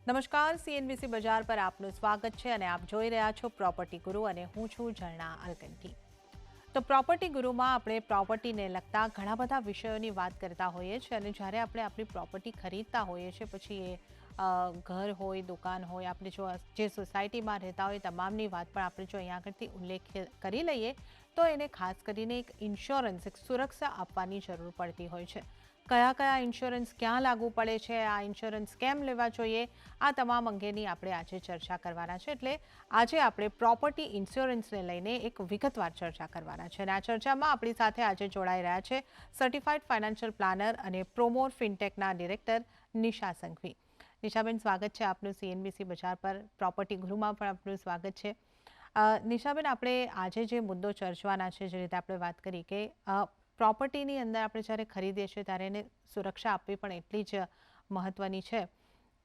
નમસ્કાર, સીએનબીસી બજાર પર આપનું સ્વાગત છે અને આપ જોઈ રહ્યા છો પ્રોપર્ટી ગુરુ અને હું છું ઝરણા અલકંઠી। તો પ્રોપર્ટી ગુરુમાં આપણે પ્રોપર્ટીને લગતા ઘણા બધા વિષયોની વાત કરતા હોઈએ છીએ અને જ્યારે આપણે આપણી પ્રોપર્ટી ખરીદતા હોઈએ છીએ પછી એ ઘર હોય, દુકાન હોય, આપણે જો જે સોસાયટીમાં રહેતા હોય તમામની વાત પણ આપણે જો અહીંયા આગળથી ઉલ્લેખ કરી લઈએ તો એને ખાસ કરીને એક ઇન્સ્યોરન્સ, એક સુરક્ષા આપવાની જરૂર પડતી હોય છે। કયા કયા ઇન્સ્યોરન્સ ક્યાં લાગુ પડે છે, આ ઇન્સ્યોરન્સ કેમ લેવા જોઈએ, આ તમામ અંગેની આપણે આજે ચર્ચા કરવાના છે। એટલે આજે આપણે પ્રોપર્ટી ઇન્સ્યોરન્સને લઈને એક વિગતવાર ચર્ચા કરવાના છે અને આ ચર્ચામાં આપણી સાથે આજે જોડાઈ રહ્યા છે સર્ટિફાઈડ ફાઇનાન્શિયલ પ્લાનર અને પ્રોમોર ફિનટેકના ડિરેક્ટર નિશા સંઘવી। નિશાબેન, સ્વાગત છે આપનું સીએનબીસી બજાર પર। પ્રોપર્ટી ગૃહમાં પણ આપનું સ્વાગત છે। નિશાબેન, આપણે આજે જે મુદ્દો ચર્ચવાના છે, જે રીતે આપણે વાત કરી કે પ્રોપર્ટીની અંદર આપણે જ્યારે ખરીદીએ છીએ ત્યારે એને સુરક્ષા આપવી પણ એટલી જ મહત્ત્વની છે।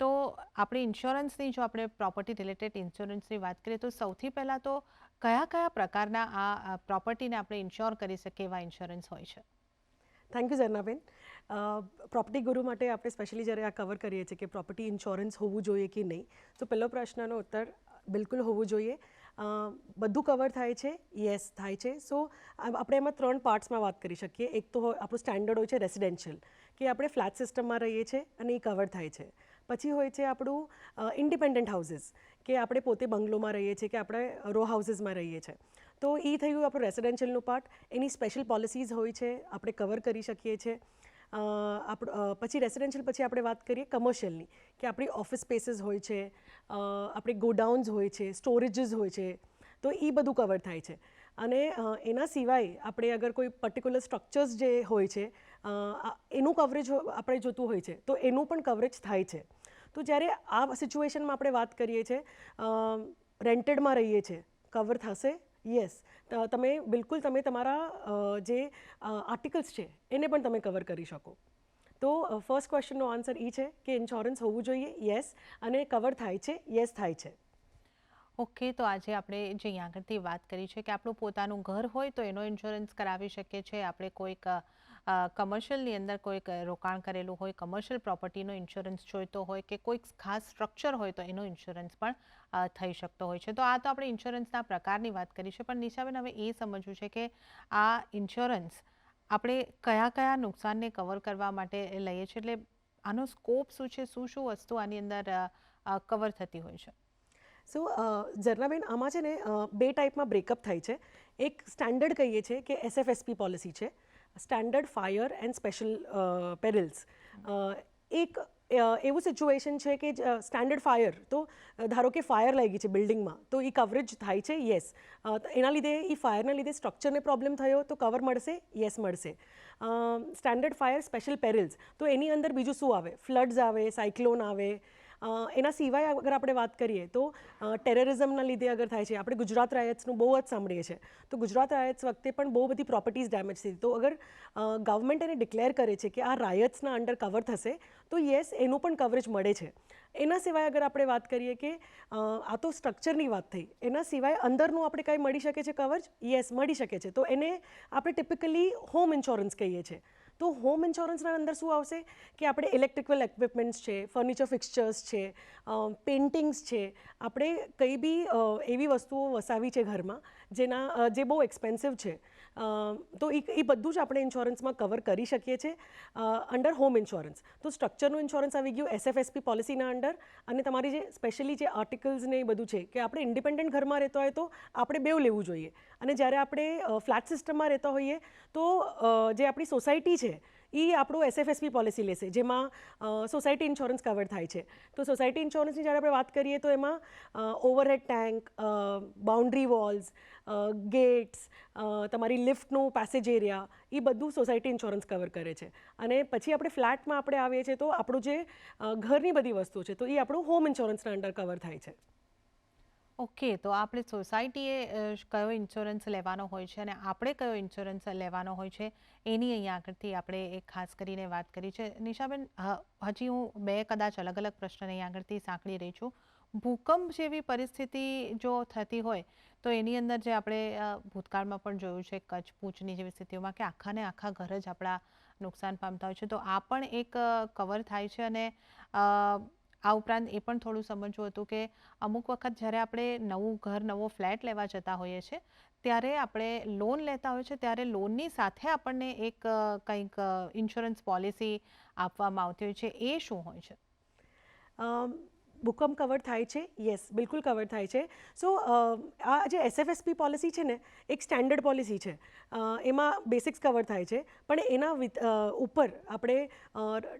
તો આપણે ઇન્સ્યોરન્સની, જો આપણે પ્રોપર્ટી રિલેટેડ ઇન્સ્યોરન્સની વાત કરીએ તો સૌથી પહેલાં તો કયા કયા પ્રકારના આ પ્રોપર્ટીને આપણે ઇન્શ્યોર કરી શકીએ એવા ઇન્સ્યોરન્સ હોય છે? Thank you ઝરનાબેન। પ્રોપર્ટી ગુરુ માટે આપણે સ્પેશિયલી જ્યારે આ કવર કરીએ છીએ કે પ્રોપર્ટી ઇન્સ્યોરન્સ હોવું જોઈએ કે નહીં, તો પહેલો પ્રશ્નનો ઉત્તર બિલકુલ હોવું જોઈએ। બધું કવર થાય છે? યસ, થાય છે। સો આપણે એમાં 3 પાર્ટ્સમાં વાત કરી શકીએ। એક તો આપણું સ્ટેન્ડર્ડ હોય છે રેસિડેન્શિયલ, કે આપણે ફ્લેટ સિસ્ટમમાં રહીએ છીએ અને એ કવર થાય છે। પછી હોય છે આપણું ઇન્ડિપેન્ડન્ટ હાઉસીસ, કે આપણે પોતે બંગલોમાં રહીએ છીએ કે આપણે રો હાઉસીસમાં રહીએ છીએ, તો એ થયું આપણું રેસિડેન્શિયલનું પાર્ટ। એની સ્પેશિયલ પોલિસીઝ હોય છે, આપણે કવર કરી શકીએ છીએ। પછી રેસિડેન્શિયલ પછી આપણે વાત કરીએ કમર્શિયલની, કે આપણી ઓફિસ સ્પેસીસ હોય છે, આપણી ગોડાઉન્સ હોય છે, સ્ટોરેજીસ હોય છે, તો એ બધું કવર થાય છે। અને એના સિવાય આપણે અગર કોઈ પર્ટિક્યુલર સ્ટ્રક્ચર્સ જે હોય છે એનું કવરેજ આપણે જોતું હોય છે તો એનું પણ કવરેજ થાય છે। તો જ્યારે આ સિચ્યુએશનમાં આપણે વાત કરીએ છીએ, રેન્ટેડમાં રહીએ છીએ, કવર થશે? યસ, તમે બિલકુલ તમે તમારા જે આર્ટિકલ્સ છે એને પણ તમે કવર કરી શકો। તો ફર્સ્ટ ક્વેશ્ચનનો આન્સર એ છે કે ઇન્સ્યોરન્સ હોવું જોઈએ, યસ, અને કવર થાય છે? યસ, થાય છે। ઓકે, તો આજે આપણે જે અહીંયા આગળથી વાત કરી છે કે આપણું પોતાનું ઘર હોય તો એનો ઇન્સ્યોરન્સ કરાવી શકીએ છીએ, આપણે કોઈક કમર્શિયલની અંદર કોઈક રોકાણ કરેલું હોય, કમર્શિયલ પ્રોપર્ટીનો ઇન્સ્યોરન્સ જોઈતો હોય કે કોઈક ખાસ સ્ટ્રક્ચર હોય તો એનો ઇન્સ્યોરન્સ પણ થઈ શકતો હોય છે। તો આ તો આપણે ઇન્સ્યોરન્સના પ્રકારની વાત કરી છે, પણ નિશાબેન, હવે એ સમજવું છે કે આ ઇન્સ્યોરન્સ આપણે કયા કયા નુકસાનને કવર કરવા માટે લઈએ છીએ, એટલે આનો સ્કોપ શું છે, શું શું વસ્તુ આની અંદર કવર થતી હોય છે? સો ઝરનાબેન, આમાં છે ને 2 ટાઈપમાં બ્રેકઅપ થાય છે। એક સ્ટેન્ડર્ડ કહીએ છીએ કે SFSP પોલિસી છે, સ્ટેન્ડર્ડ ફાયર એન્ડ સ્પેશિયલ પેરિલ્સ। એક એવું સિચ્યુએશન છે કે સ્ટેન્ડર્ડ ફાયર, તો ધારો કે ફાયર લાગી છે બિલ્ડિંગમાં, તો એ કવરેજ થાય છે? યસ। એના લીધે એ ફાયરના લીધે સ્ટ્રક્ચરને પ્રોબ્લેમ થયો તો કવર મળશે? યસ, મળશે। સ્ટેન્ડર્ડ ફાયર સ્પેશિયલ પેરિલ્સ, તો એની અંદર બીજું શું આવે? ફ્લડ્સ આવે, સાયક્લોન આવે। એના સિવાય અગર આપણે વાત કરીએ તો ટેરરિઝમના લીધે અગર થાય છે, આપણે ગુજરાત રાયટ્સનું બહુ જ સાંભળીએ છીએ, તો ગુજરાત રાયટ્સ વખતે પણ બહુ બધી પ્રોપર્ટીઝ ડેમેજ થઈ, તો અગર ગવર્મેન્ટ એને ડિક્લેર કરે છે કે આ રાયટ્સના અંડર કવર થશે તો યસ, એનું પણ કવરેજ મળે છે। એના સિવાય અગર આપણે વાત કરીએ કે આ તો સ્ટ્રક્ચરની વાત થઈ, એના સિવાય અંદરનું આપણે કાંઈ મળી શકે છે કવરેજ? યસ, મળી શકે છે। તો એને આપણે ટિપિકલી હોમ ઇન્સ્યોરન્સ કહીએ છીએ। તો હોમ ઇન્સ્યોરન્સના અંદર શું આવશે કે આપણે ઇલેક્ટ્રિકલ ઇક્વિપમેન્ટ્સ છે, ફર્નિચર ફિક્સચર્સ છે, પેઇન્ટિંગ્સ છે, આપણે કંઈ બી એવી વસ્તુઓ વસાવી છે ઘરમાં જે બહુ એક્સપેન્સિવ છે, તો એ બધું જ આપણે ઇન્સ્યોરન્સમાં કવર કરી શકીએ છીએ અંડર હોમ ઇન્સ્યોરન્સ। તો સ્ટ્રક્ચરનું ઇન્સ્યોરન્સ આવી ગયું SFSP પોલિસીના અંડર, અને તમારી જે સ્પેશિયલી જે આર્ટિકલ્સ ને એ બધું છે કે આપણે ઇન્ડિપેન્ડન્ટ ઘરમાં રહેતા હોય તો આપણે બેવ લેવું જોઈએ। અને જ્યારે આપણે ફ્લેટ સિસ્ટમમાં રહેતા હોઈએ તો જે આપણી સોસાયટી છે એ આપણું SFSP પોલિસી લેશે, જેમાં સોસાયટી ઇન્સ્યોરન્સ કવર થાય છે। તો સોસાયટી ઇન્સ્યોરન્સની જ્યારે આપણે વાત કરીએ તો એમાં overhead tank, boundary walls, gates, તમારી લિફ્ટનું પેસેજ એરિયા, એ બધું સોસાયટી ઇન્સ્યોરન્સ કવર કરે છે। અને પછી આપણે ફ્લેટમાં આપણે આવીએ છીએ તો આપણું જે ઘરની બધી વસ્તુ છે તો એ આપણું હોમ ઇન્સ્યોરન્સના અંડર કવર થાય છે। ઓકે, તો આપણે સોસાયટીએ કયો ઇન્સ્યોરન્સ લેવાનો હોય છે અને આપણે કયો ઇન્સ્યોરન્સ લેવાનો હોય છે એની અહીંયા આગળથી આપણે એક ખાસ કરીને વાત કરી છે। નિશાબેન, હજી હું બે કદાચ અલગ અલગ પ્રશ્ન અહીંયા આગળથી સાંકળી રહી છું। ભૂકંપ જેવી પરિસ્થિતિ જો થતી હોય તો એની અંદર જે આપણે ભૂતકાળમાં પણ જોયું છે કચ્છ ભુજની જેવી સ્થિતિઓમાં કે આખાને આખા ઘર જ આપણા નુકસાન પામતા હોય છે, તો આ પણ એક કવર થાય છે અને આ ઉપરાંત એ પણ થોડું સમજવું હતું કે અમુક વખત જ્યારે આપણે નવું ઘર, નવો ફ્લેટ લેવા જતા હોઈએ છીએ, ત્યારે આપણે લોન લેતા હોઈએ છીએ, ત્યારે લોનની સાથે આપણને એક કંઈક ઇન્સ્યોરન્સ પોલિસી આપવામાં આવતી હોય છે, એ શું હોય છે? ભૂકંપ કવર થાય છે, યસ, બિલકુલ કવર થાય છે. સો આ જે SFSP પોલિસી છે ને, એક સ્ટેન્ડર્ડ પોલિસી છે. એમાં બેસિક્સ કવર થાય છે, પણ એના ઉપર આપણે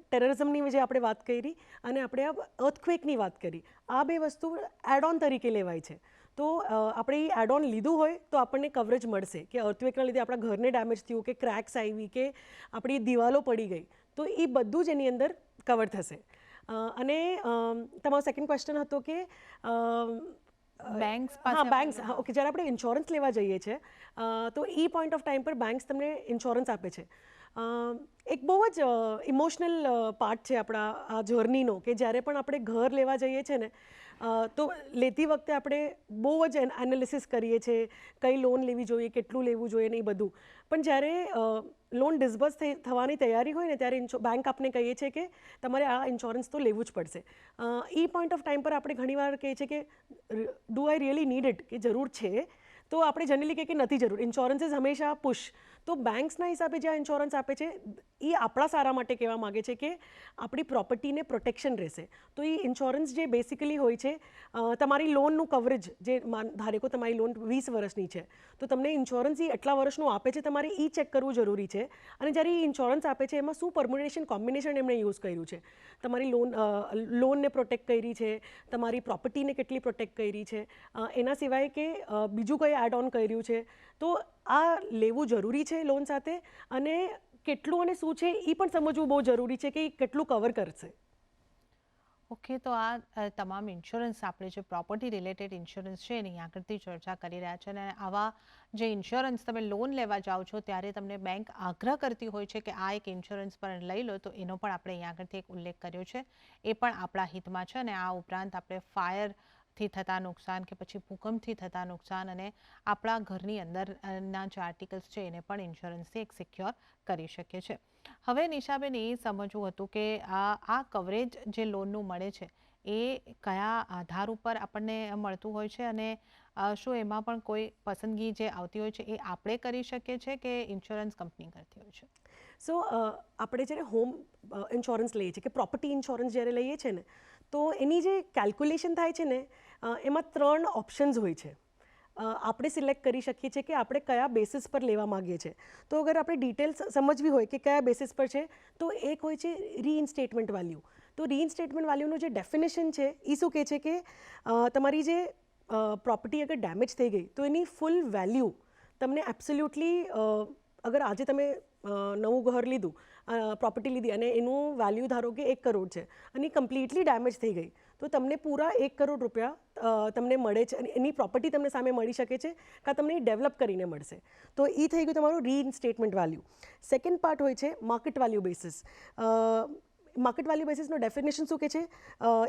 ટેરરિઝમની જે આપણે વાત કરી અને આપણે આ અર્થક્વેકની વાત કરી, આ બે વસ્તુ એડ ઓન તરીકે લેવાય છે. તો આપણે એ એડ ઓન લીધું હોય તો આપણને કવરેજ મળશે કે અર્થક્વેકના લીધે આપણા ઘરને ડેમેજ થયું, કે ક્રેક્સ આવી, કે આપણી દિવાલો પડી ગઈ, તો એ બધું જ એની અંદર કવર થશે. અને તમારો સેકન્ડ ક્વેશ્ચન હતો કે બેંક્સ હા, પાસે બેંક્સ, હા, ઓકે. જ્યારે આપણે ઇન્સ્યોરન્સ લેવા જઈએ છીએ તો એ પોઈન્ટ ઓફ ટાઈમ પર બેંક્સ તમને ઇન્સ્યોરન્સ આપે છે. એક બહુ જ ઇમોશનલ પાર્ટ છે આપણા આ જર્નીનો, કે જ્યારે પણ આપણે ઘર લેવા જઈએ છીએ ને, તો લેતી વખતે આપણે બહુ જ એનાલિસિસ કરીએ છીએ, કઈ લોન લેવી જોઈએ, કેટલું લેવું જોઈએ ને એ બધું. પણ જ્યારે લોન ડિસબર્સ થવાની તૈયારી હોય ને, ત્યારે બેંક આપને કહીએ છીએ કે તમારે આ ઇન્સ્યોરન્સ તો લેવું જ પડશે. એ પોઈન્ટ ઓફ ટાઈમ પર આપણે ઘણીવાર કહીએ છીએ કે do I really need it, કે જરૂર છે? તો આપણે જનરલી કહીએ કે નથી જરૂર. ઇન્સ્યોરન્સ ઇઝ હંમેશા પુશ. તો બેંક્સના હિસાબે જે ઇન્સ્યોરન્સ આપે છે, એ આપણા સારા માટે કહેવા માગે છે કે આપણી પ્રોપર્ટીને પ્રોટેક્શન રહેશે. તો એ ઇન્સ્યોરન્સ જે બેસિકલી હોય છે, તમારી લોનનું કવરેજ, જે ધારો કે તમારી લોન 20 વર્ષની છે, તો તમને ઇન્સ્યોરન્સ એ એટલા વર્ષનું આપે છે, તમારે એ ચેક કરવું જરૂરી છે. અને જ્યારે એ ઇન્સ્યોરન્સ આપે છે, એમાં શું પરમ્યુટેશન કોમ્બિનેશન એમણે યુઝ કર્યું છે, તમારી લોનને પ્રોટેક્ટ કરી છે, તમારી પ્રોપર્ટીને કેટલી પ્રોટેક્ટ કરી છે, એના સિવાય કે બીજું કંઈ એડ ઓન કર્યું છે. તો આ લેવું જરૂરી છે લોન સાથે, અને કેટલું અને શું છે એ પણ સમજવું બહુ જરૂરી છે કે એ કેટલું કવર કરશે. ઓકે, તો આ તમામ ઇન્સ્યોરન્સ, આપણે જે પ્રોપર્ટી રિલેટેડ ઇન્સ્યોરન્સ છે એની આગળથી ચર્ચા કરી રહ્યા છે. અને આવા જે ઇન્સ્યોરન્સ તમે લોન લેવા જાઓ છો, ત્યારે તમને બેંક આગ્રહ કરતી હોય છે કે આ એક ઇન્સ્યોરન્સ પણ લઈ લો, તો એનો પણ આપણે અહીં આગળથી એક ઉલ્લેખ કર્યો છે. એ પણ આપણા હિતમાં છે. અને આ ઉપરાંત આપણે ફાયરથી થતા નુકસાન, કે પછી ભૂકંપથી થતા નુકસાન, અને આપણા ઘરની અંદરના જે આર્ટિકલ્સ છે એને પણ ઇન્સ્યોરન્સથી એક સિક્યોર કરી શકીએ છીએ. હવે નિશાબેન, એ સમજવું હતું કે આ કવરેજ જે લોનનું મળે છે, એ કયા આધાર ઉપર આપણને મળતું હોય છે, અને શું એમાં પણ કોઈ પસંદગી જે આવતી હોય છે એ આપણે કરી શકીએ છીએ કે ઇન્સ્યોરન્સ કંપની કરતી હોય છે? સો આપણે જ્યારે હોમ ઇન્સ્યોરન્સ લઈએ છીએ, કે પ્રોપર્ટી ઇન્સ્યોરન્સ જ્યારે લઈએ છીએ ને, તો એની જે કેલ્ક્યુલેશન થાય છે ને, એમાં 3 ઓપ્શન્સ હોય છે. આપણે સિલેક્ટ કરી શકીએ છીએ કે આપણે કયા બેસિસ પર લેવા માગીએ છીએ. તો અગર આપણે ડિટેલ્સ સમજવી હોય કે કયા બેસિસ પર છે, તો એક હોય છે રીઇન્સ્ટેટમેન્ટ વેલ્યુ. તો રીઇન્સ્ટેટમેન્ટ વેલ્યુનું જે ડેફિનેશન છે, એ શું કહે છે કે તમારી જે પ્રોપર્ટી અગર ડેમેજ થઈ ગઈ, તો એની ફૂલ વેલ્યુ તમને એબ્સોલ્યુટલી, અગર આજે તમે નવું ઘર લીધું, પ્રોપર્ટી લીધી, અને એનું વેલ્યુ ધારો કે 1 કરોડ છે, અને કમ્પ્લીટલી ડેમેજ થઈ ગઈ, તો તમને પૂરા 1 કરોડ રૂપિયા તમને મળે છે. અને એની પ્રોપર્ટી તમને સામે મળી શકે છે, કાં તમને એ ડેવલપ કરીને મળશે. તો એ થઈ ગયું તમારું રીઇન્સ્ટેટમેન્ટ વેલ્યુ. સેકન્ડ પાર્ટ હોય છે market value basis. Market value બેસિસનો ડેફિનેશન શું કહે છે?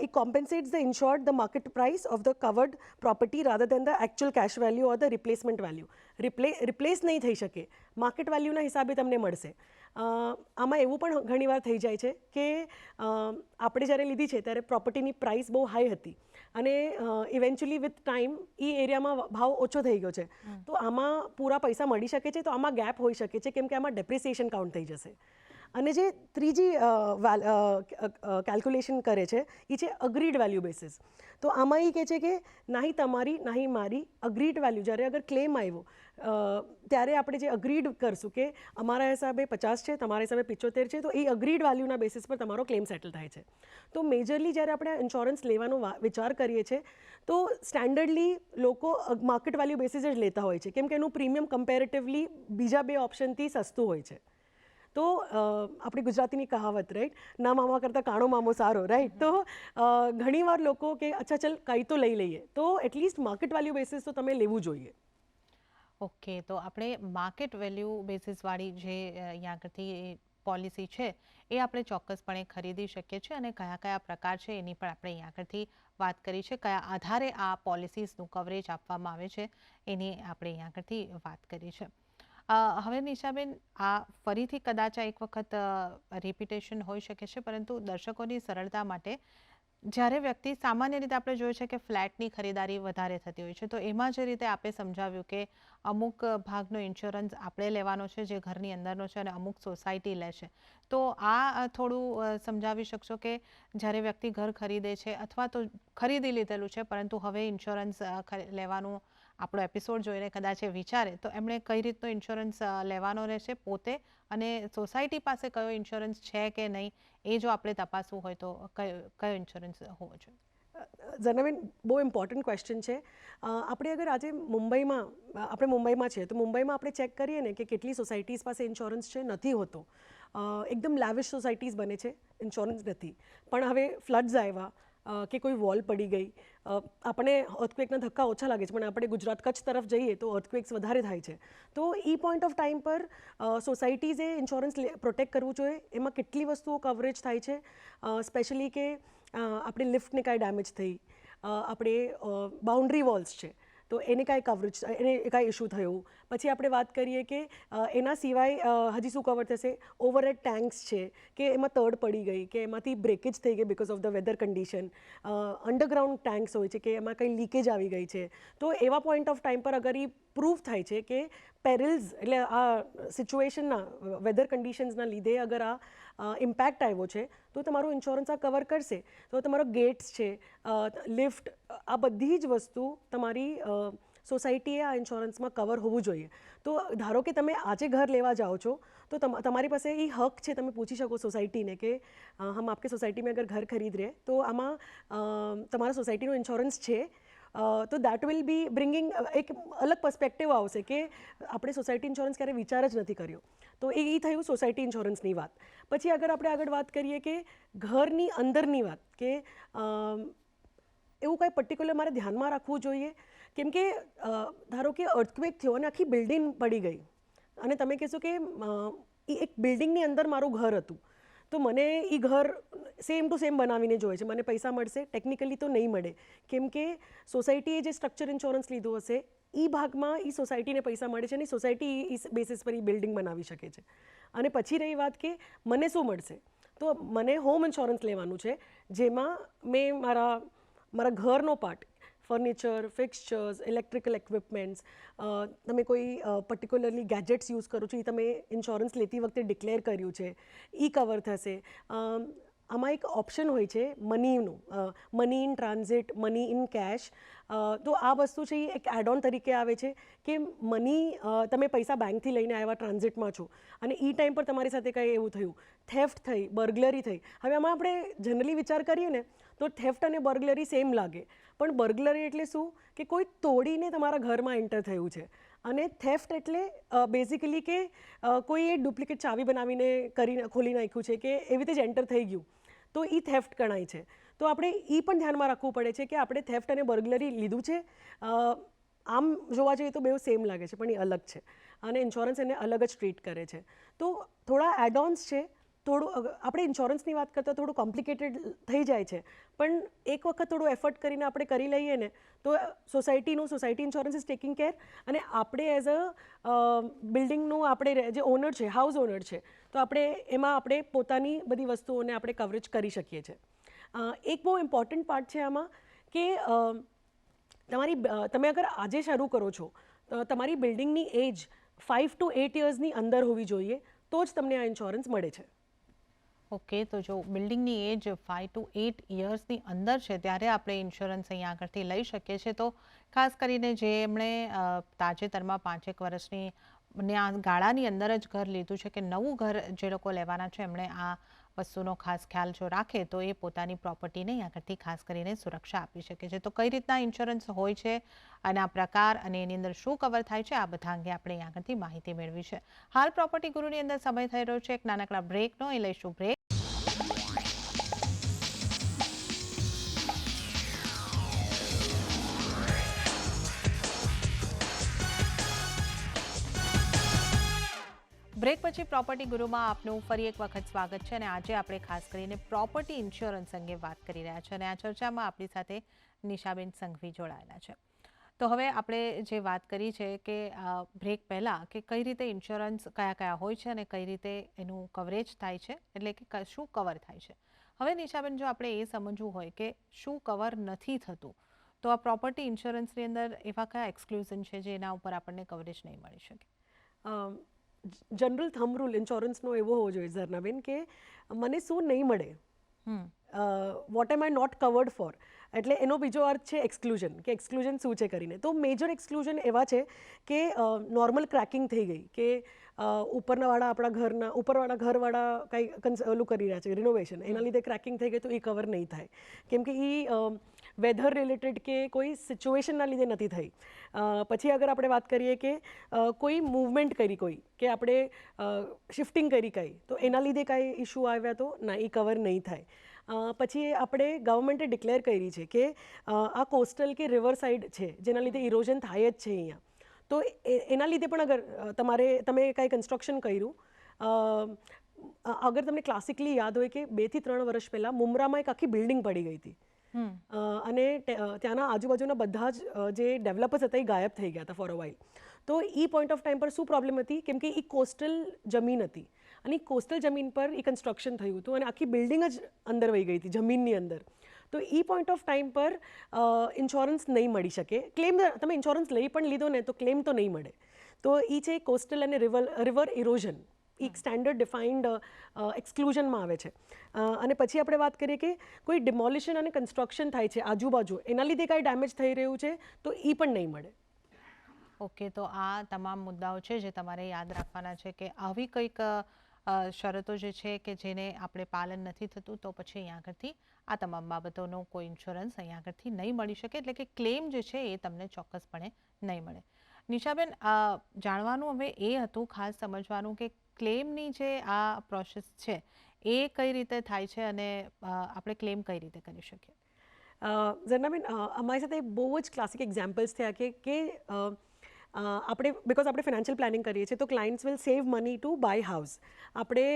It compensates the insured the market price of the covered property rather than the actual cash value or the replacement value. Replace નહીં થઈ શકે, market વેલ્યુના હિસાબે તમને મળશે. આમાં એવું પણ ઘણીવાર થઈ જાય છે કે આપણે જ્યારે લીધી છે ત્યારે પ્રોપર્ટીની પ્રાઇસ બહુ હાઈ હતી, અને ઇવેન્ચ્યુઅલી વિથ ટાઈમ એ એરિયામાં ભાવ ઓછો થઈ ગયો છે. તો આમાં પૂરા પૈસા મળી શકે છે, તો આમાં ગેપ હોઈ શકે છે, કેમ કે આમાં ડેપ્રિસિએશન કાઉન્ટ થઈ જશે. અને જે ત્રીજી કેલ્ક્યુલેશન કરે છે, એ છે અગ્રીડ વેલ્યુ બેસિસ. તો આમાં એ કહે છે કે નાહી તમારી નાહી મારી અગ્રીડ વેલ્યુ, જ્યારે અગર ક્લેમ આવ્યો, ત્યારે આપણે જે અગ્રીડ કરશું કે અમારા હિસાબે 50 છે, તમારા હિસાબે 75 છે, તો એ અગ્રીડ વેલ્યુના બેસિસ પર તમારો ક્લેમ સેટલ થાય છે. તો મેજરલી જ્યારે આપણે ઇન્સ્યોરન્સ લેવાનો વિચાર કરીએ છીએ, તો સ્ટેન્ડર્ડલી લોકો માર્કેટ વેલ્યુ બેસિસ જ લેતા હોય છે, કેમ કે એનું પ્રીમિયમ કમ્પેરેટિવલી બીજા 2 ઓપ્શનથી સસ્તું હોય છે. તો આપણી ગુજરાતીની કહાવત, રાઈટ, ના મામા કરતાં કાણો મામો સારો, રાઈટ. તો ઘણીવાર લોકો કે અચ્છા ચલ કંઈ તો લઈ લઈએ, તો એટલીસ્ટ માર્કેટ વેલ્યુ બેસિસ તો તમે લેવું જોઈએ. ઓકે, તો આપણે માર્કેટ વેલ્યુ બેસિસવાળી જે અહીંયા આગળથી પોલિસી છે, એ આપણે ચોક્કસપણે ખરીદી શકીએ છીએ. અને કયા કયા પ્રકાર છે એની પણ આપણે અહીંયા આગળથી વાત કરી છે, કયા આધારે આ પોલિસીસનું કવરેજ આપવામાં આવે છે એની આપણે અહીંયા આગળથી વાત કરી છે. હવે નિશાબેન, આ ફરીથી કદાચ આ એક વખત રિપીટેશન હોઈ શકે છે, પરંતુ દર્શકોની સરળતા માટે જ્યારે વ્યક્તિ સામાન્ય રીતે આપણે જોયું છે કે ફ્લેટની ખરીદારી વધારે થતી હોય છે, તો એમાં જે રીતે આપે સમજાવ્યું કે અમુક ભાગનો ઇન્સ્યોરન્સ આપણે લેવાનો છે જે ઘરની અંદરનો છે અને અમુક સોસાયટી લે છે. તો આ થોડું સમજાવી શકશો કે જ્યારે વ્યક્તિ ઘર ખરીદે છે અથવા તો ખરીદી લીધેલું છે પરંતુ હવે ઇન્સ્યોરન્સ લેવાનું આપણો એપિસોડ જોઈને કદાચ એ વિચારે તો એમણે કઈ રીતનો ઇન્સ્યોરન્સ લેવાનો રહેશે પોતે, અને સોસાયટી પાસે કયો ઇન્સ્યોરન્સ છે કે નહીં એ જો આપણે તપાસવું હોય તો કયો ઇન્સ્યોરન્સ હોવો જોઈએ? ઝરનાબેન, બહુ ઇમ્પોર્ટન્ટ ક્વેશ્ચન છે. આપણે અગર આજે આપણે મુંબઈમાં છીએ તો મુંબઈમાં આપણે ચેક કરીએ ને કે કેટલી સોસાયટીઝ પાસે ઇન્સ્યોરન્સ છે, નથી હોતો. એકદમ લાવિશ સોસાયટીઝ બને છે, ઇન્સ્યોરન્સ નથી. પણ હવે ફ્લડ્સ આવ્યા કે કોઈ વોલ પડી ગઈ, આપણને અર્થક્વેકના ધક્કા ઓછા લાગે છે પણ આપણે ગુજરાત કચ્છ તરફ જઈએ તો અર્થક્વેક્સ વધારે થાય છે. તો એ પોઈન્ટ ઓફ ટાઈમ પર સોસાયટીઝે ઇન્સ્યોરન્સ પ્રોટેક્ટ કરવું જોઈએ. એમાં કેટલી વસ્તુઓ કવરેજ થાય છે, સ્પેશિયલી કે આપણે લિફ્ટને કાંઈ ડેમેજ થઈ, આપણે બાઉન્ડ્રી વોલ્સ છે તો એને કાંઈ કવરેજ, એને કાંઈ ઇશ્યુ થયું. પછી આપણે વાત કરીએ કે એના સિવાય હજી શું કવર થશે, ઓવરહેડ ટેન્ક્સ છે કે એમાં તડ પડી ગઈ કે એમાંથી બ્રેકેજ થઈ ગઈ because of the weather condition, underground tanks હોય છે કે એમાં કંઈ લીકેજ આવી ગઈ છે. તો એવા પોઈન્ટ ઓફ ટાઈમ પર અગર એ પ્રૂફ થાય છે કે પેરિલ્સ એટલે આ સિચ્યુએશનના વેધર કન્ડિશન્સના લીધે અગર આ ઇમ્પેક્ટ આવ્યો છે તો તમારું ઇન્સ્યોરન્સ આ કવર કરશે. તો તમારો ગેટ્સ છે, લિફ્ટ, આ બધી જ વસ્તુ તમારી સોસાયટીએ આ ઇન્સ્યોરન્સમાં કવર હોવું જોઈએ. તો ધારો કે તમે આજે ઘર લેવા જાઓ છો તો તમારી પાસે એ હક છે, તમે પૂછી શકો સોસાયટીને કે હમ આપકે સોસાયટી મેં અગર ઘર ખરીદ રહે તો આમાં તમારા સોસાયટીનો ઇન્સ્યોરન્સ છે. તો દેટ વિલ બી બ્રિંગિંગ એક અલગ પર્સ્પેક્ટિવ આવશે કે આપણે સોસાયટી ઇન્સ્યોરન્સ ક્યારે વિચાર જ નથી કર્યો. તો એ થયું સોસાયટી ઇન્સ્યોરન્સની વાત. પછી અગર આપણે આગળ વાત કરીએ કે ઘરની અંદરની વાત, કે એવું કાંઈ પર્ટિક્યુલર મારે ધ્યાનમાં રાખવું જોઈએ, કેમ કે ધારો કે અર્થક્વેક થયો અને આખી બિલ્ડિંગ પડી ગઈ અને તમે કહેશો કે એ એક બિલ્ડિંગની અંદર મારું ઘર હતું તો મને એ ઘર સેમ ટુ સેમ બનાવીને જોઈએ છે, મને પૈસા મળશે? ટેકનિકલી તો નહીં મળે, કેમ કે સોસાયટીએ જે સ્ટ્રક્ચર ઇન્સ્યોરન્સ લીધો હશે એ ભાગમાં એ સોસાયટીને પૈસા મળે છે અને સોસાયટી એ બેસિસ પર એ બિલ્ડિંગ બનાવી શકે છે. અને પછી રહી વાત કે મને શું મળશે, તો મને હોમ ઇન્સ્યોરન્સ લેવાનું છે જેમાં મેં મારા ઘરનો પાર્ટ, ફર્નિચર, ફિક્સચર્સ, ઇલેક્ટ્રિકલ ઇક્વિપમેન્ટ્સ, તમે કોઈ પર્ટિક્યુલરલી ગેજેટ્સ યુઝ કરો છો એ તમે ઇન્સ્યોરન્સ લેતી વખતે ડિક્લેર કર્યું છે, એ કવર થશે. આમાં એક ઓપ્શન હોય છે મનીનું, money in transit, money in cash. તો આ વસ્તુ છે એ એક એડ ઓન તરીકે આવે છે કે તમે પૈસા બેંકથી લઈને આવ્યા, ટ્રાન્ઝિટમાં છો અને એ ટાઈમ પર તમારી સાથે કંઈ એવું થયું, થેફ્ટ થઈ, બર્ગલરી થઈ. હવે આમાં આપણે જનરલી વિચાર કરીએ ને તો થેફ્ટ અને બર્ગલરી સેમ લાગે, પણ બર્ગલરી એટલે શું કે કોઈ તોડીને તમારા ઘરમાં એન્ટર થયું છે, અને થેફ્ટ એટલે બેઝિકલી કે કોઈએ ડુપ્લિકેટ ચાવી બનાવીને ખોલી નાખ્યું છે કે એવી રીતે જ એન્ટર થઈ ગયું, તો એ થેફ્ટ ગણાય છે. તો આપણે એ પણ ધ્યાનમાં રાખવું પડે છે કે આપણે થેફ્ટ અને બર્ગલરી લીધું છે. આમ જોવા જઈએ તો બેઉ સેમ લાગે છે પણ એ અલગ છે અને ઇન્સ્યોરન્સ એને અલગ જ ટ્રીટ કરે છે. તો થોડા એડ ઓન્સ છે, થોડું આપણે ઇન્સ્યોરન્સની વાત કરતાં થોડું કોમ્પ્લિકેટેડ થઈ જાય છે, પણ એક વખત થોડું એફર્ટ કરીને આપણે કરી લઈએ ને તો society insurance is taking care, અને આપણે એઝ અ બિલ્ડિંગનું આપણે જે ઓનર છે, હાઉસ ઓનર છે, તો એમાં આપણે પોતાની બધી વસ્તુઓને આપણે કવરેજ કરી શકીએ છીએ. એક બહુ ઇમ્પોર્ટન્ટ પાર્ટ છે આમાં કે તમે અગર આજે શરૂ કરો છો તો તમારી બિલ્ડિંગની એજ 5 to 8 યર્સની અંદર હોવી જોઈએ તો જ તમને આ ઇન્સ્યોરન્સ મળે છે. ઓકે, તો જો બિલ્ડિંગની એજ 5 to 8 યર્સની અંદર છે ત્યારે આપણે ઇન્સ્યોરન્સ અહીંયા આગળથી લઈ શકીએ છીએ. તો ખાસ કરીને જે એમણે તાજેતરમાં 5 વર્ષની આ ગાળાની અંદર જ ઘર લીધું છે કે નવું ઘર જે લોકો લેવાના છે એમણે આ વસ્તુનો ખાસ ખ્યાલ જો રાખે તો એ પોતાની પ્રોપર્ટીને અહીંયા આગળથી ખાસ કરીને સુરક્ષા આપી શકે છે. તો કઈ રીતના ઇન્સ્યોરન્સ હોય છે અને આ પ્રકાર અને એની અંદર શું કવર થાય છે, આ બધા અંગે આપણે અહીંયા આગળથી માહિતી મેળવી છે. હાલ પ્રોપર્ટી ગુરુની અંદર સમય થઈ રહ્યો છે એક નાનકડા બ્રેકનો, એ લઈશું બ્રેક. બ્રેક પછી પ્રોપર્ટી ગુરુમાં આપનું ફરી એક વખત સ્વાગત છે અને આજે આપણે ખાસ કરીને પ્રોપર્ટી ઇન્સ્યોરન્સ અંગે વાત કરી રહ્યા છીએ અને આ ચર્ચામાં આપણી સાથે નિશાબેન સંઘવી જોડાયેલા છે. તો હવે આપણે જે વાત કરી છે કે બ્રેક પહેલાં કે કઈ રીતે ઇન્સ્યોરન્સ કયા કયા હોય છે અને કઈ રીતે એનું કવરેજ થાય છે, એટલે કે શું કવર થાય છે. હવે નિશાબેન, જો આપણે એ સમજવું હોય કે શું કવર નથી થતું, તો આ પ્રોપર્ટી ઇન્સ્યોરન્સની અંદર એવા કયા એક્સક્લુઝન છે જેના ઉપર આપણને કવરેજ નહીં મળી શકે? જનરલ થંબ રૂલ ઇન્સ્યોરન્સનો એવો હોવો જોઈએ ઝરનાબેન કે મને શું નહીં મળે, what am I not covered for, એટલે એનો બીજો અર્થ છે એક્સક્લુઝન, કે એક્સક્લુઝન શું છે કરીને. તો મેજર એક્સક્લુઝન એવા છે કે નોર્મલ ક્રેકિંગ થઈ ગઈ, કે ઉપરવાળા ઘરવાળા કંઈ ઓલું કરી રહ્યા છે રિનોવેશન, એના લીધે ક્રેકિંગ થઈ ગઈ તો એ કવર નહીં થાય, કેમ કે એ વેધર રિલેટેડ કે કોઈ સિચ્યુએશનના લીધે નથી થઈ. પછી અગર આપણે વાત કરીએ કે કોઈ મૂવમેન્ટ કરી, કે આપણે શિફ્ટિંગ કરી કંઈ, તો એના લીધે કાંઈ ઇશ્યુ આવ્યા તો ના, એ કવર નહીં થાય. પછી આપણે ગવર્મેન્ટે ડિક્લેર કરી છે કે આ કોસ્ટલ કે રિવર સાઇડ છે જેના લીધે ઇરોઝન થાય જ છે અહીંયા, તો એના લીધે પણ અગર તમે કાંઈ કન્સ્ટ્રક્શન કર્યું, અગર તમને ક્લાસિકલી યાદ હોય કે 2 થી 3 વર્ષ પહેલાં મુંબ્રામાં એક આખી બિલ્ડિંગ પડી ગઈ હતી, અને ત્યાંના આજુબાજુના બધા જ જે ડેવલપર્સ હતા એ ગાયબ થઈ ગયા હતા ફોર અ વાઇલ. તો એ પોઈન્ટ ઓફ ટાઈમ પર શું પ્રોબ્લેમ હતી, કેમ કે એ કોસ્ટલ જમીન હતી અને એ કોસ્ટલ જમીન પર એ કન્સ્ટ્રક્શન થયું હતું અને આખી બિલ્ડિંગ જ અંદર વહી ગઈ હતી જમીનની અંદર. તો એ પોઈન્ટ ઓફ ટાઈમ પર ઇન્સ્યોરન્સ નહીં મળી શકે. ક્લેમ તમે ઇન્સ્યોરન્સ લઈ પણ લીધો ને તો ક્લેમ તો નહીં મળે. તો એ છે કોસ્ટલ અને રિવર ઇરોઝન, એક સ્ટેન્ડર્ડ ડિફાઇન્ડ એક્સક્લુઝનમાં આવે છે. અને પછી આપણે વાત કરીએ કે કોઈ ડિમોલિશન અને કન્સ્ટ્રક્શન થાય છે આજુબાજુ, એના લીધે કાંઈ ડેમેજ થઈ રહ્યું છે તો એ પણ નહીં મળે. ઓકે, તો આ તમામ મુદ્દાઓ છે જે તમારે યાદ રાખવાના છે કે આવી કંઈક શરતો જે છે કે જેને આપણે પાલન નથી થતું તો પછી અહીંયા આગળથી આ તમામ બાબતોનો કોઈ ઇન્સ્યોરન્સ અહીંયા આગળથી નહીં મળી શકે, એટલે કે ક્લેમ જે છે એ તમને ચોક્કસપણે નહીં મળે. નિશાબેન, જાણવાનું હવે એ હતું, ખાસ સમજવાનું કે ક્લેમની જે આ પ્રોસેસ છે એ કઈ રીતે થાય છે અને આપણે ક્લેમ કઈ રીતે કરી શકીએ? ઝરનાબેન, અમારી સાથે બહુ જ ક્લાસિક એક્ઝામ્પલ્સ થયા કે આપણે ફાઇનાન્શિયલ પ્લાનિંગ કરીએ છીએ તો clients will save money to buy house. આપણે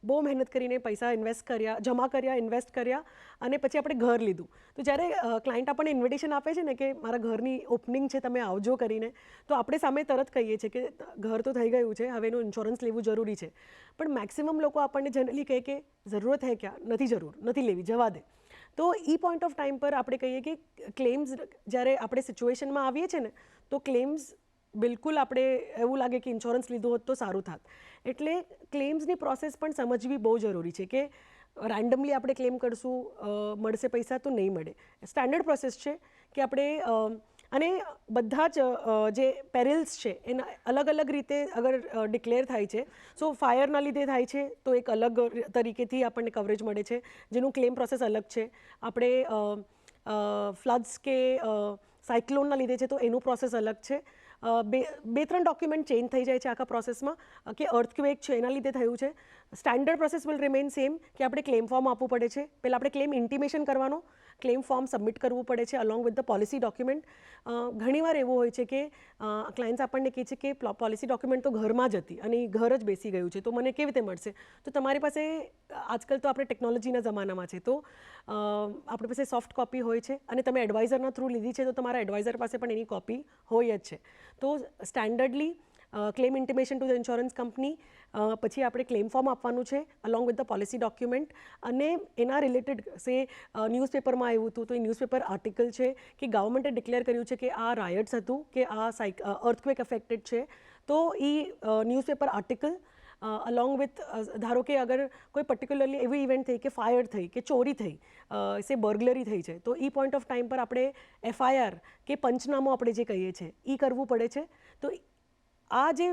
બહુ મહેનત કરીને પૈસા જમા કર્યા, ઇન્વેસ્ટ કર્યા અને પછી આપણે ઘર લીધું. તો જ્યારે ક્લાયન્ટ આપણને ઇન્વિટેશન આપે છે ને કે મારા ઘરની ઓપનિંગ છે, તમે આવજો કરીને, તો આપણે સામે તરત કહીએ છીએ કે ઘર તો થઈ ગયું છે, હવે એનું ઇન્સ્યોરન્સ લેવું જરૂરી છે. પણ મેક્સિમમ લોકો આપણને જનરલી કહે કે જરૂરત હે ક્યાં, નથી જરૂર, નથી લેવી, જવા દે. તો એ પોઈન્ટ ઓફ ટાઈમ પર આપણે કહીએ કે ક્લેમ્સ, જ્યારે આપણે સિચ્યુએશનમાં આવીએ છીએ ને તો ક્લેમ્સ બિલકુલ આપણે એવું લાગે કે ઇન્સ્યોરન્સ લીધું હોત તો સારું થાત. એટલે ક્લેમ્સની પ્રોસેસ પણ સમજવી બહુ જરૂરી છે કે રેન્ડમલી આપણે ક્લેમ કરશું, મળશે પૈસા તો નહીં મળે. સ્ટેન્ડર્ડ પ્રોસેસ છે કે આપણે અને બધા જ જે પેરિલ્સ છે એના અલગ અલગ રીતે અગર ડિક્લેર થાય છે. સો ફાયરના લીધે થાય છે તો એક અલગ તરીકેથી આપણને કવરેજ મળે છે, જેનું ક્લેમ પ્રોસેસ અલગ છે. આપણે ફ્લડ્સ કે સાયક્લોનના લીધે છે તો એનું પ્રોસેસ અલગ છે. 2-3 ડોક્યુમેન્ટ ચેન્જ થઈ જાય છે આખા પ્રોસેસમાં, કે અર્થક્વેક છે એના લીધે થયું છે. Standard process will remain same, કે આપણે ક્લેમ ફોર્મ આપવું પડે છે. પહેલાં આપણે ક્લેમ ઇન્ટિમેશન કરવાનો, ક્લેમ ફોર્મ સબમિટ કરવું પડે છે along with the policy document. ઘણીવાર એવું હોય છે કે ક્લાયન્ટ્સ આપણને કહે છે કે પોલિસી ડોક્યુમેન્ટ તો ઘરમાં જ હતી અને એ ઘર જ બેસી ગયું છે, તો મને કેવી રીતે મળશે? તો તમારી પાસે આજકાલ તો આપણે ટેકનોલોજીના જમાનામાં છે, તો આપણી પાસે સોફ્ટ કોપી હોય છે અને તમે એડવાઇઝરના થ્રુ લીધી છે તો તમારા એડવાઇઝર પાસે પણ એની કોપી હોય જ છે. તો standardly claim intimation to the insurance company, પછી આપણે ક્લેમ ફોર્મ આપવાનું છે along with the policy document, અને એના રિલેટેડ ન્યૂઝપેપરમાં આવ્યું હતું તો એ ન્યૂઝપેપર આર્ટિકલ છે કે ગવર્મેન્ટે ડિક્લેર કર્યું છે કે આ રાયટ્સ હતું કે આ અર્થક્વેક અફેક્ટેડ છે, તો એ ન્યૂઝપેપર આર્ટિકલ અલોંગ વિથ, ધારો કે અગર કોઈ પર્ટિક્યુલરલી એવી ઇવેન્ટ થઈ કે ફાયર થઈ કે ચોરી થઈ, બર્ગલરી થઈ છે, તો એ પોઈન્ટ ઓફ ટાઈમ પર આપણે FIR કે પંચનામું આપણે જે કહીએ છીએ એ કરવું પડે છે. તો આ જે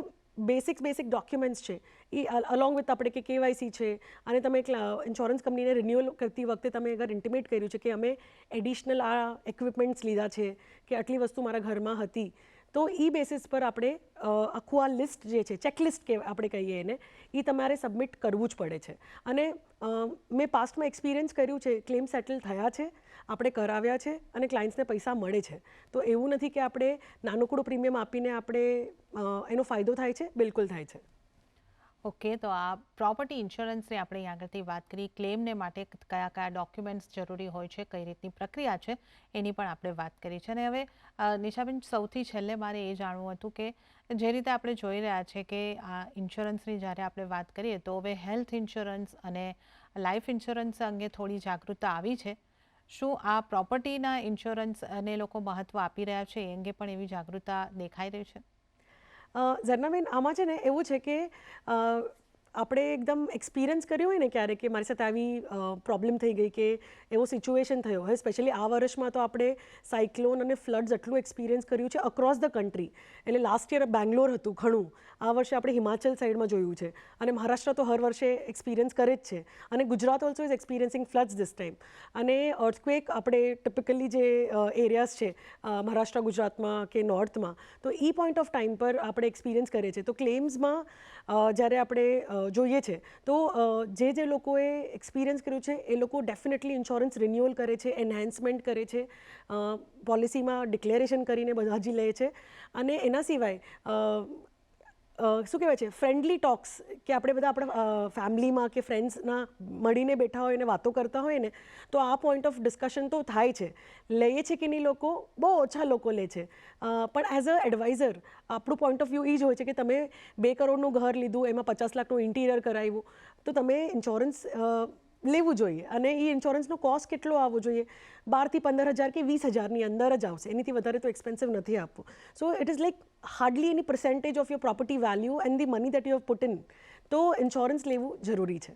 બેસિક ડોક્યુમેન્ટ્સ છે એ અલોંગ વિથ આપણે કે KYC છે, અને તમે ઇન્સ્યોરન્સ કંપનીને રિન્યુઅલ કરતી વખતે તમે અગર ઇન્ટિમેટ કર્યું છે કે અમે એડિશનલ આ ઇક્વિપમેન્ટ્સ લીધા છે કે આટલી વસ્તુ મારા ઘરમાં હતી, તો એ બેસિસ પર આપણે આખું આ લિસ્ટ જે છે, ચેકલિસ્ટ કે આપણે કહીએ એને, એ તમારે સબમિટ કરવું જ પડે છે. અને મેં પાસ્ટમાં એક્સપિરિયન્સ કર્યું છે, ક્લેમ સેટલ થયા છે, આપણે કરાવ્યા છે અને ક્લાયન્ટ્સને પૈસા મળે છે. તો એવું નથી કે આપણે નાનકડું પ્રીમિયમ આપીને આપણે એનો ફાયદો થાય છે, બિલકુલ થાય છે. ઓકે, તો આ પ્રોપર્ટી ઇન્સ્યોરન્સની આપણે અહીં આગળથી વાત કરી. ક્લેમને માટે કયા કયા ડોક્યુમેન્ટ્સ જરૂરી હોય છે, કઈ રીતની પ્રક્રિયા છે, એની પણ આપણે વાત કરી છે. અને હવે નિશાબેન, સૌથી છેલ્લે મારે એ જાણવું હતું કે જે રીતે આપણે જોઈ રહ્યા છે કે આ ઇન્સ્યોરન્સની જ્યારે આપણે વાત કરીએ તો હવે હેલ્થ ઇન્સ્યોરન્સ અને લાઈફ ઇન્સ્યોરન્સ અંગે થોડી જાગૃતતા આવી છે. શું આ પ્રોપર્ટીના ઇન્સ્યોરન્સ અને લોકો મહત્ત્વ આપી રહ્યા છે એ અંગે પણ એવી જાગૃતતા દેખાઈ રહી છે? ઝરનાબેન, આમાં છે ને એવું છે કે આપણે એકદમ એક્સપિરિયન્સ કર્યું હોય ને ક્યારેક કે મારી સાથે આવી પ્રોબ્લેમ થઈ ગઈ કે એવો સિચ્યુએશન થયો હવે સ્પેશિયલી આ વર્ષમાં તો આપણે સાયક્લોન અને ફ્લડ્સ એટલું એક્સપિરિયન્સ કર્યું છે અક્રોસ ધ કન્ટ્રી. એટલે લાસ્ટ યર બેંગ્લોર હતું ઘણું, આ વર્ષે આપણે હિમાચલ સાઈડમાં જોયું છે અને મહારાષ્ટ્ર તો હર વર્ષે એક્સપિરિયન્સ કરે જ છે અને Gujarat also is experiencing floods this time. અને અર્થક્વેક આપણે ટિપિકલી જે એરિયાઝ છે મહારાષ્ટ્ર ગુજરાતમાં કે નોર્થમાં, તો એ પોઈન્ટ ઓફ ટાઈમ પર આપણે એક્સપિરિયન્સ કરે છે. તો ક્લેમ્સમાં જ્યારે આપણે જોઈએ છે તો જે લોકોએ એક્સપિરિયન્સ કર્યું છે એ લોકો ડેફિનેટલી ઇન્સ્યોરન્સ રિન્યુઅલ કરે છે, એન્હાન્સમેન્ટ કરે છે, પોલિસીમાં ડિક્લેરેશન કરીને બધા જ લે છે. અને એના સિવાય શું કહેવાય છે ફ્રેન્ડલી ટોક્સ, કે આપણે બધા આપણા ફેમિલીમાં કે ફ્રેન્ડ્સના મળીને બેઠા હોય અને વાતો કરતા હોય ને, તો આ પોઈન્ટ ઓફ ડિસ્કશન તો થાય છે. લઈએ છે કે નહીં લોકો, બહુ ઓછા લોકો લે છે. પણ એઝ અ એડવાઇઝર આપણું પોઈન્ટ ઓફ વ્યૂ એ જ હોય છે કે તમે 2 કરોડનું ઘર લીધું, એમાં 50 લાખનું ઇન્ટિરિયર કરાવ્યું, તો તમે ઇન્સ્યોરન્સ લેવું જોઈએ. અને એ ઇન્સ્યોરન્સનો કોસ્ટ કેટલો આવવો જોઈએ? 12,000 થી 15,000 કે 20,000ની અંદર જ આવશે, એનાથી વધારે તો એક્સપેન્સિવ નથી આપવું. So it is like hardly any percentage of your property value and the money that you have put in. તો ઇન્સ્યોરન્સ લેવું જરૂરી છે.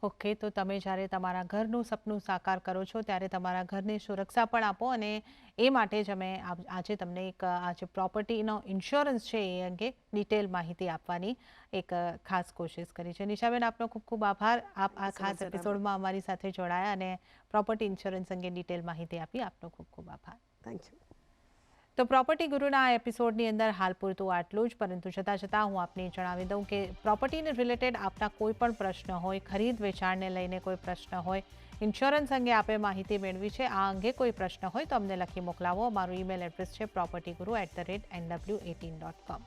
ઓકે, તો તમે જ્યારે તમારા ઘરનું સપનું સાકાર કરો છો ત્યારે તમારા ઘરની સુરક્ષા પણ આપો, અને એ માટે જ અમે આજે તમને એક આ જે પ્રોપર્ટીનો ઇન્સ્યોરન્સ છે એ અંગે ડિટેલ માહિતી આપવાની એક ખાસ કોશિશ કરી છે. નિશાબેન, આપનો ખૂબ ખૂબ આભાર. આપ આ ખાસ એપિસોડમાં અમારી સાથે જોડાયા અને પ્રોપર્ટી ઇન્સ્યોરન્સ અંગે ડિટેલ માહિતી આપી. આપનો ખૂબ ખૂબ આભાર. Thank you. તો પ્રોપર્ટી ગુરુના આ એપિસોડની અંદર હાલ પૂરતું આટલું જ, પરંતુ છતાં હું આપને જણાવી દઉં કે પ્રોપર્ટીને રિલેટેડ આપના કોઈ પણ પ્રશ્ન હોય, ખરીદ વેચાણને લઈને કોઈ પ્રશ્ન હોય, ઇન્સ્યોરન્સ અંગે આપે માહિતી મેળવી છે, આ અંગે કોઈ પ્રશ્ન હોય તો અમને લખી મોકલાવો. અમારું ઈમેલ એડ્રેસ છે propertyguru@nw18.com.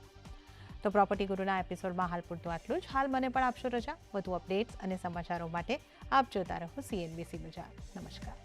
તો પ્રોપર્ટી ગુરુના એપિસોડમાં હાલ પૂરતું આટલું જ. હાલ મને પણ આપશો રજા. વધુ અપડેટ્સ અને સમાચારો માટે આપ જોતા રહો CNBC બજાર. નમસ્કાર.